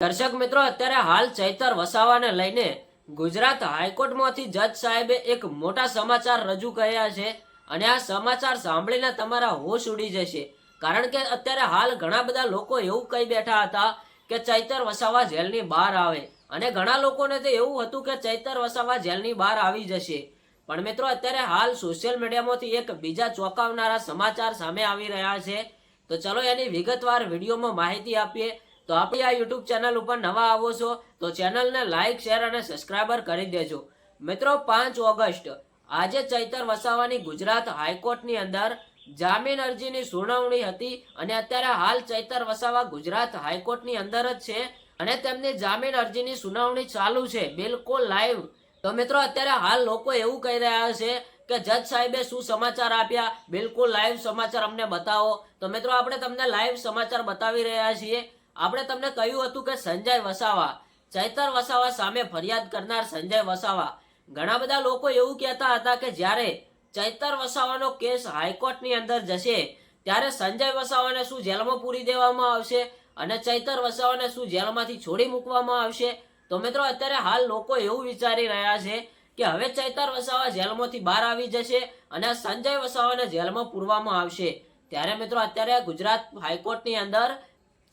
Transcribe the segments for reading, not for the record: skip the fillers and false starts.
દર્શક મિત્રો, અત્યારે હાલ ચૈતર વસાવાને લઈને ગુજરાત હાઈકોર્ટમાંથી જજ સાહેબે એક મોટા સમાચાર રજૂ કર્યા છે અને આ સમાચાર સાંભળીને તમારા હોશ ઉડી જશે. કારણ કે અત્યારે હાલ ઘણા બધા લોકો એવું કહી બેઠા હતા કે ચૈતર વસાવા જેલની બહાર આવે અને ઘણા લોકોને તો એવું હતું કે ચૈતર વસાવા જેલની બહાર આવી જશે. પણ મિત્રો, અત્યારે હાલ સોશિયલ મીડિયામાંથી એક બીજા ચોંકાવનારા સમાચાર સામે આવી રહ્યા છે. તો ચલો એની વિગતવાર વિડીયોમાં માહિતી આપીએ. તો આપણી આ યુટ્યુબ ચેનલ ઉપર નવા આવો છો તો ચેનલને લાઇક, શેર અને સબસ્ક્રાઇબર કરી દેજો. મિત્રો, 5 ઓગસ્ટ આજે ચૈતર વસાવાની ગુજરાત હાઈકોર્ટની અંદર જામીન અરજીની સુનાવણી હતી અને અત્યારે હાલ ચૈતર વસાવા ગુજરાત હાઈકોર્ટની અંદર જ છે અને તેમની જામીન અરજીની સુનાવણી ચાલુ છે, બિલકુલ લાઈવ. તો મિત્રો, અત્યારે હાલ લોકો એવું કહી રહ્યા છે કે જજ સાહેબે શું સમાચાર આપ્યા, બિલકુલ લાઈવ સમાચાર અમને બતાવો. તો મિત્રો, આપણે તમને લાઈવ સમાચાર બતાવી રહ્યા છીએ. આપણે તમને કહ્યું હતું કે સંજય વસાવા, ચૈતર વસાવા સામે ફરિયાદ કરનાર સંજય વસાવા, ઘણા બધા લોકો એવું કહેતા હતા કે જ્યારે ચૈતર વસાવાનો કેસ હાઈકોર્ટની અંદર જશે ત્યારે સંજય વસાવાને શું જેલમાં પૂરી દેવામાં આવશે અને ચૈતર વસાવાને શું જેલમાંથી છોડી મૂકવામાં આવશે. તો મિત્રો, અત્યારે હાલ લોકો એવું વિચારી રહ્યા છે કે હવે ચૈતર વસાવા જેલમાંથી બહાર આવી જશે અને સંજય વસાવાને જેલમાં પૂરવામાં આવશે. ત્યારે મિત્રો, અત્યારે ગુજરાત હાઈકોર્ટની અંદર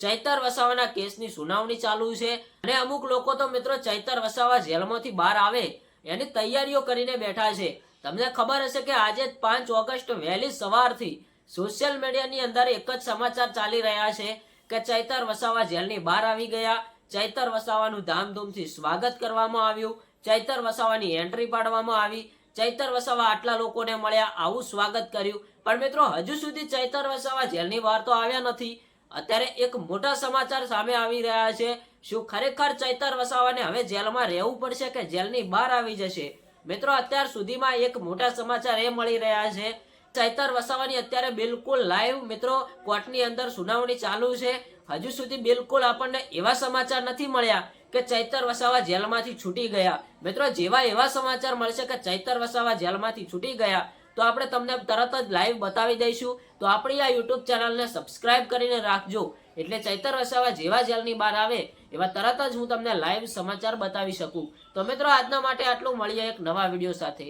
ચૈતર વસાવાના કેસની સુનાવણી ચાલુ છે અને અમુક લોકો તો મિત્રો ચૈતર વસાવા જેલમાંથી બહાર આવે એની તૈયારીઓ કરીને બેઠા છે. તમને ખબર હશે કે આજે 5 ઓગસ્ટ વહેલી સવારથી સોશિયલ મીડિયાની અંદર એક જ સમાચાર ચાલી રહ્યા છે કે ચૈતર વસાવા જેલની બહાર આવી ગયા, ચૈતર વસાવાનું ધામધૂમથી સ્વાગત કરવામાં આવ્યું, ચૈતર વસાવાની એન્ટ્રી પાડવામાં આવી, ચૈતર વસાવા આટલા લોકોને મળ્યા, આવું સ્વાગત કર્યું. પણ મિત્રો, હજુ સુધી ચૈતર વસાવા જેલની બહાર તો આવ્યા નથી. અત્યારે એક મોટા સમાચાર સામે આવી રહ્યા છે. શું ખરેખર ચૈતર વસાવાને હવે જેલમાં રહેવું પડશે કે જેલની બહાર આવી જશે? મિત્રો, અત્યાર સુધીમાં એક મોટા સમાચાર એ મળી રહ્યા છે, ચૈતર વસાવાની અત્યારે બિલકુલ લાઈવ મિત્રો કોર્ટની અંદર સુનાવણી ચાલુ છે. હજુ સુધી બિલકુલ આપણને એવા સમાચાર નથી મળ્યા કે ચૈતર વસાવા જેલમાંથી છૂટી ગયા. મિત્રો, જેવા એવા સમાચાર મળશે કે ચૈતર વસાવા જેલમાંથી છૂટી ગયા તો આપણે તમને તરત જ લાઈવ બતાવી દઈશું. તો આપણી આ યુટ્યુબ ચેનલને સબસ્ક્રાઇબ કરીને રાખજો, એટલે ચૈતર વસાવા જેવા જેલની બહાર આવે એવા તરત જ હું તમને લાઈવ સમાચાર બતાવી શકું. તો મિત્રો, આજના માટે આટલું. મળીએ એક નવા વિડીયો સાથે.